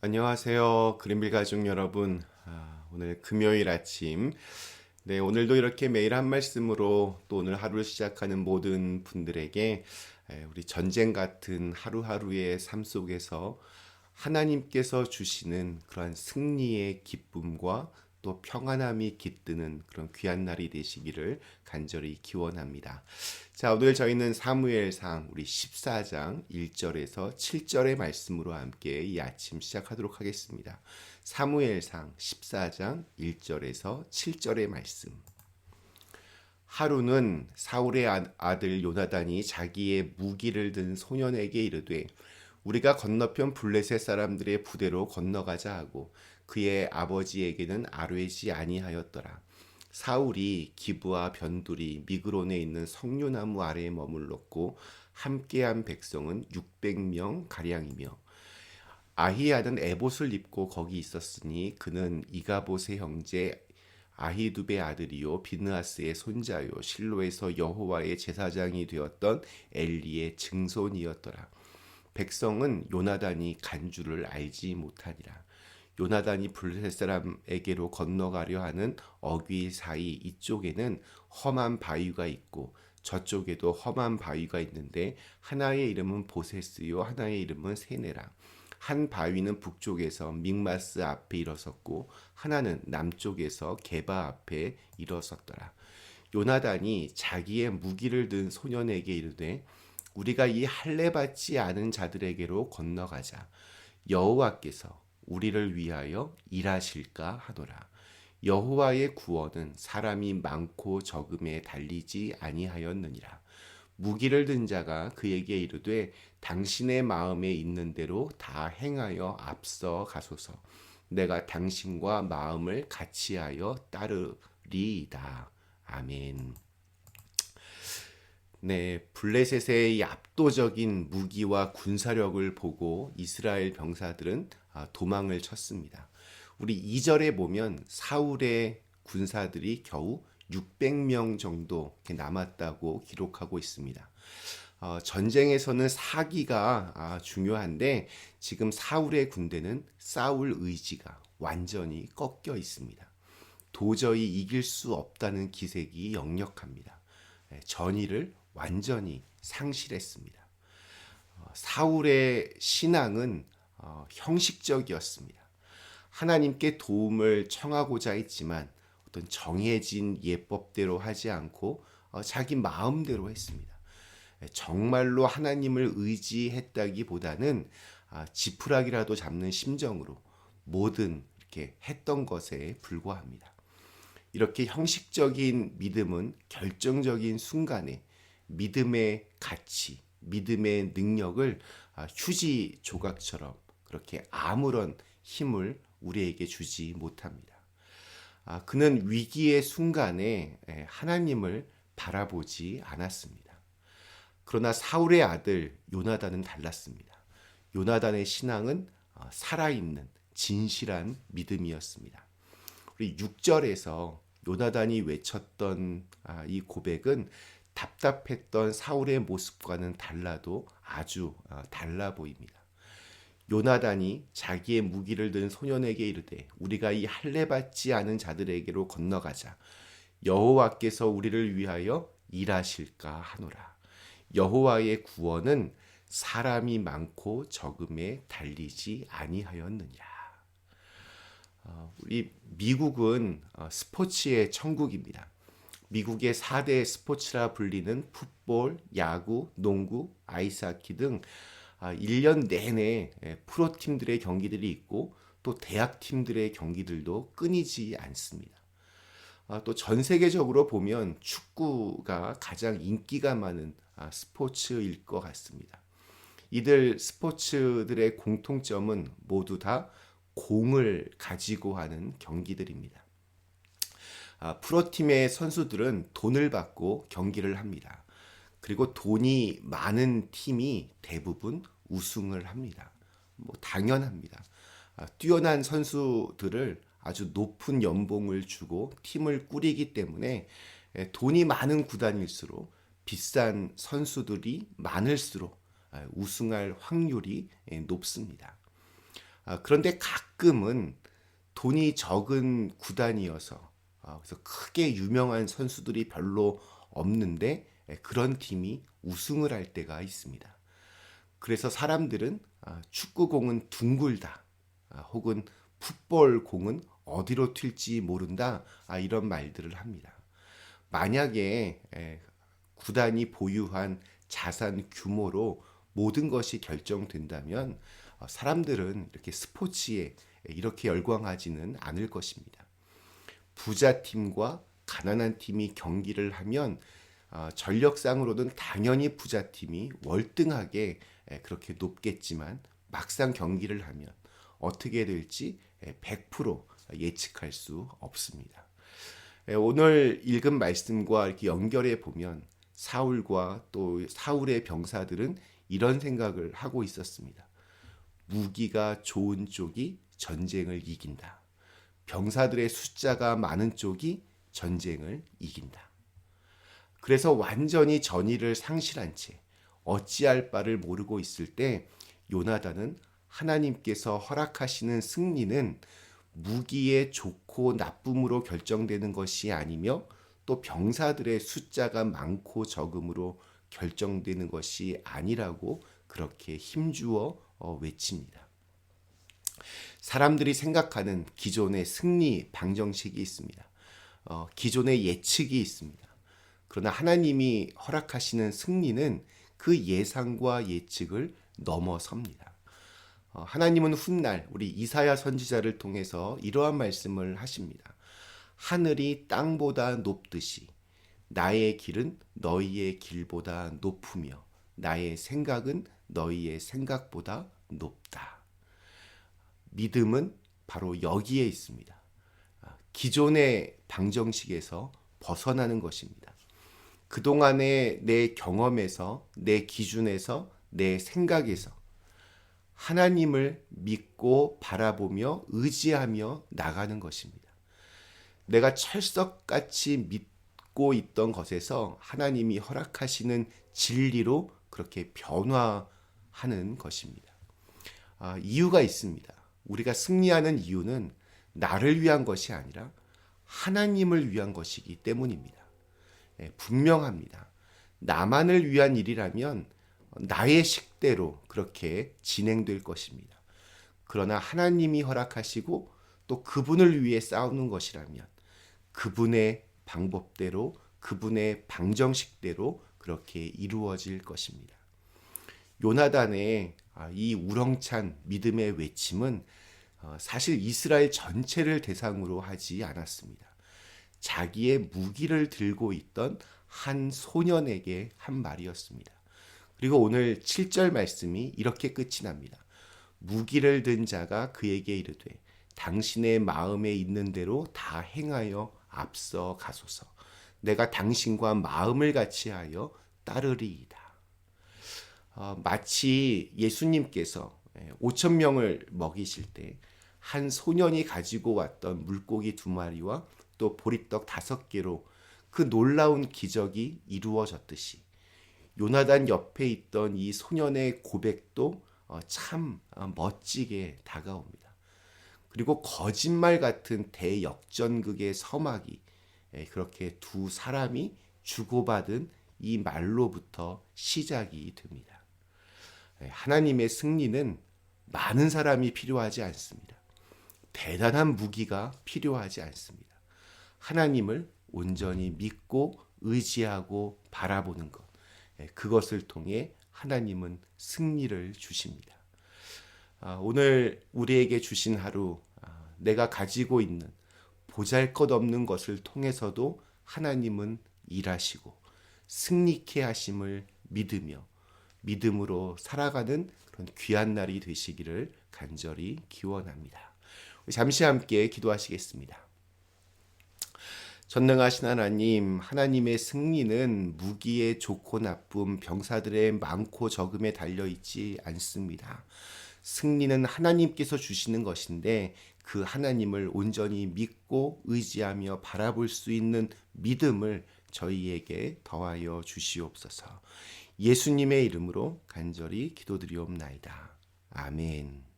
안녕하세요. 그린빌 가족 여러분. 오늘 금요일 아침. 네, 오늘도 이렇게 매일 한 말씀으로 또 오늘 하루를 시작하는 모든 분들에게 우리 전쟁 같은 하루하루의 삶 속에서 하나님께서 주시는 그러한 승리의 기쁨과 또 평안함이 깃드는 그런 귀한 날이 되시기를 간절히 기원합니다. 자, 오늘 저희는 사무엘상 우리 14장 1절에서 7절의 말씀으로 함께 이 아침 시작하도록 하겠습니다. 사무엘상 14장 1절에서 7절의 말씀. 하루는 사울의 아들 요나단이 자기의 무기를 든 소년에게 이르되 우리가 건너편 블레셋 사람들의 부대로 건너가자 하고 그의 아버지에게는 아뢰지 아니하였더라. 사울이 기브와 변두리 미그론에 있는 석류나무 아래에 머물렀고 함께한 백성은 600명 가량이며 아히야는 에봇을 입고 거기 있었으니 그는 이가봇의 형제 아히두베 아들이요 비느하스의 손자요 실로에서 여호와의 제사장이 되었던 엘리의 증손이었더라. 백성은 요나단이 간 줄을 알지 못하니라. 요나단이 블레셋 사람에게로 건너가려 하는 어귀 사이 이쪽에는 험한 바위가 있고 저쪽에도 험한 바위가 있는데 하나의 이름은 보세스요 하나의 이름은 세네라. 한 바위는 북쪽에서 믹마스 앞에 일어섰고 하나는 남쪽에서 게바 앞에 일어섰더라. 요나단이 자기의 무기를 든 소년에게 이르되 우리가 이 할례 받지 않은 자들에게로 건너가자. 여호와께서 우리를 위하여 일하실까 하노라. 여호와의 구원은 사람이 많고 적음에 달리지 아니하였느니라. 무기를 든 자가 그에게 이르되 당신의 마음에 있는 대로 다 행하여 앞서 가소서. 내가 당신과 마음을 같이하여 따르리이다. 아멘. 네, 블레셋의 이 압도적인 무기와 군사력을 보고 이스라엘 병사들은 도망을 쳤습니다. 우리 2절에 보면 사울의 군사들이 겨우 600명 정도 남았다고 기록하고 있습니다. 전쟁에서는 사기가 중요한데 지금 사울의 군대는 싸울 의지가 완전히 꺾여 있습니다. 도저히 이길 수 없다는 기색이 역력합니다. 전의를 완전히 상실했습니다. 사울의 신앙은 형식적이었습니다. 하나님께 도움을 청하고자 했지만 어떤 정해진 예법대로 하지 않고 자기 마음대로 했습니다. 정말로 하나님을 의지했다기보다는 지푸라기라도 잡는 심정으로 뭐든 이렇게 했던 것에 불과합니다. 이렇게 형식적인 믿음은 결정적인 순간에 믿음의 가치, 믿음의 능력을 휴지 조각처럼 그렇게 아무런 힘을 우리에게 주지 못합니다. 그는 위기의 순간에 하나님을 바라보지 않았습니다. 그러나 사울의 아들 요나단은 달랐습니다. 요나단의 신앙은 살아있는 진실한 믿음이었습니다. 우리 6절에서 요나단이 외쳤던 이 고백은 답답했던 사울의 모습과는 달라도 아주 달라 보입니다. 요나단이 자기의 무기를 든 소년에게 이르되 우리가 이 할례 받지 않은 자들에게로 건너가자. 여호와께서 우리를 위하여 일하실까 하노라. 여호와의 구원은 사람이 많고 적음에 달리지 아니하였느니라. 우리 미국은 스포츠의 천국입니다. 미국의 4대 스포츠라 불리는 풋볼, 야구, 농구, 아이스하키 등 1년 내내 프로팀들의 경기들이 있고 또 대학팀들의 경기들도 끊이지 않습니다. 또 전 세계적으로 보면 축구가 가장 인기가 많은 스포츠일 것 같습니다. 이들 스포츠들의 공통점은 모두 다 공을 가지고 하는 경기들입니다. 프로팀의 선수들은 돈을 받고 경기를 합니다. 그리고 돈이 많은 팀이 대부분 우승을 합니다. 뭐 당연합니다. 뛰어난 선수들을 아주 높은 연봉을 주고 팀을 꾸리기 때문에 돈이 많은 구단일수록 비싼 선수들이 많을수록 우승할 확률이 높습니다. 그런데 가끔은 돈이 적은 구단이어서 그래서 크게 유명한 선수들이 별로 없는데 그런 팀이 우승을 할 때가 있습니다. 그래서 사람들은 축구공은 둥글다, 혹은 풋볼 공은 어디로 튈지 모른다, 이런 말들을 합니다. 만약에 구단이 보유한 자산 규모로 모든 것이 결정된다면 사람들은 이렇게 스포츠에 이렇게 열광하지는 않을 것입니다. 부자 팀과 가난한 팀이 경기를 하면 전력상으로는 당연히 부자 팀이 월등하게 그렇게 높겠지만 막상 경기를 하면 어떻게 될지 100% 예측할 수 없습니다. 오늘 읽은 말씀과 이렇게 연결해 보면 사울과 또 사울의 병사들은 이런 생각을 하고 있었습니다. 무기가 좋은 쪽이 전쟁을 이긴다. 병사들의 숫자가 많은 쪽이 전쟁을 이긴다. 그래서 완전히 전의를 상실한 채 어찌할 바를 모르고 있을 때 요나단은 하나님께서 허락하시는 승리는 무기의 좋고 나쁨으로 결정되는 것이 아니며 또 병사들의 숫자가 많고 적음으로 결정되는 것이 아니라고 그렇게 힘주어 외칩니다. 사람들이 생각하는 기존의 승리 방정식이 있습니다. 기존의 예측이 있습니다. 그러나 하나님이 허락하시는 승리는 그 예상과 예측을 넘어섭니다. 하나님은 훗날 우리 이사야 선지자를 통해서 이러한 말씀을 하십니다. 하늘이 땅보다 높듯이 나의 길은 너희의 길보다 높으며 나의 생각은 너희의 생각보다 높다. 믿음은 바로 여기에 있습니다. 기존의 방정식에서 벗어나는 것입니다. 그동안의 내 경험에서, 내 기준에서, 내 생각에서 하나님을 믿고 바라보며 의지하며 나가는 것입니다. 내가 철석같이 믿고 있던 것에서 하나님이 허락하시는 진리로 그렇게 변화하는 것입니다. 이유가 있습니다. 우리가 승리하는 이유는 나를 위한 것이 아니라 하나님을 위한 것이기 때문입니다. 분명합니다. 나만을 위한 일이라면 나의 식대로 그렇게 진행될 것입니다. 그러나 하나님이 허락하시고 또 그분을 위해 싸우는 것이라면 그분의 방법대로, 그분의 방정식대로 그렇게 이루어질 것입니다. 요나단의 이 우렁찬 믿음의 외침은 사실 이스라엘 전체를 대상으로 하지 않았습니다. 자기의 무기를 들고 있던 한 소년에게 한 말이었습니다. 그리고 오늘 7절 말씀이 이렇게 끝이 납니다. 무기를 든 자가 그에게 이르되 당신의 마음에 있는 대로 다 행하여 앞서 가소서. 내가 당신과 마음을 같이하여 따르리이다. 마치 예수님께서 5천 명을 먹이실 때 한 소년이 가지고 왔던 물고기 2마리와 또 보리떡 5개로 그 놀라운 기적이 이루어졌듯이 요나단 옆에 있던 이 소년의 고백도 참 멋지게 다가옵니다. 그리고 거짓말 같은 대역전극의 서막이 그렇게 두 사람이 주고받은 이 말로부터 시작이 됩니다. 하나님의 승리는 많은 사람이 필요하지 않습니다. 대단한 무기가 필요하지 않습니다. 하나님을 온전히 믿고 의지하고 바라보는 것, 그것을 통해 하나님은 승리를 주십니다. 오늘 우리에게 주신 하루, 내가 가지고 있는 보잘것없는 것을 통해서도 하나님은 일하시고 승리케 하심을 믿으며 믿음으로 살아가는 그런 귀한 날이 되시기를 간절히 기원합니다. 잠시 함께 기도하시겠습니다. 전능하신 하나님, 하나님의 승리는 무기의 좋고 나쁨, 병사들의 많고 적음에 달려있지 않습니다. 승리는 하나님께서 주시는 것인데 그 하나님을 온전히 믿고 의지하며 바라볼 수 있는 믿음을 저희에게 더하여 주시옵소서. 예수님의 이름으로 간절히 기도드리옵나이다. 아멘.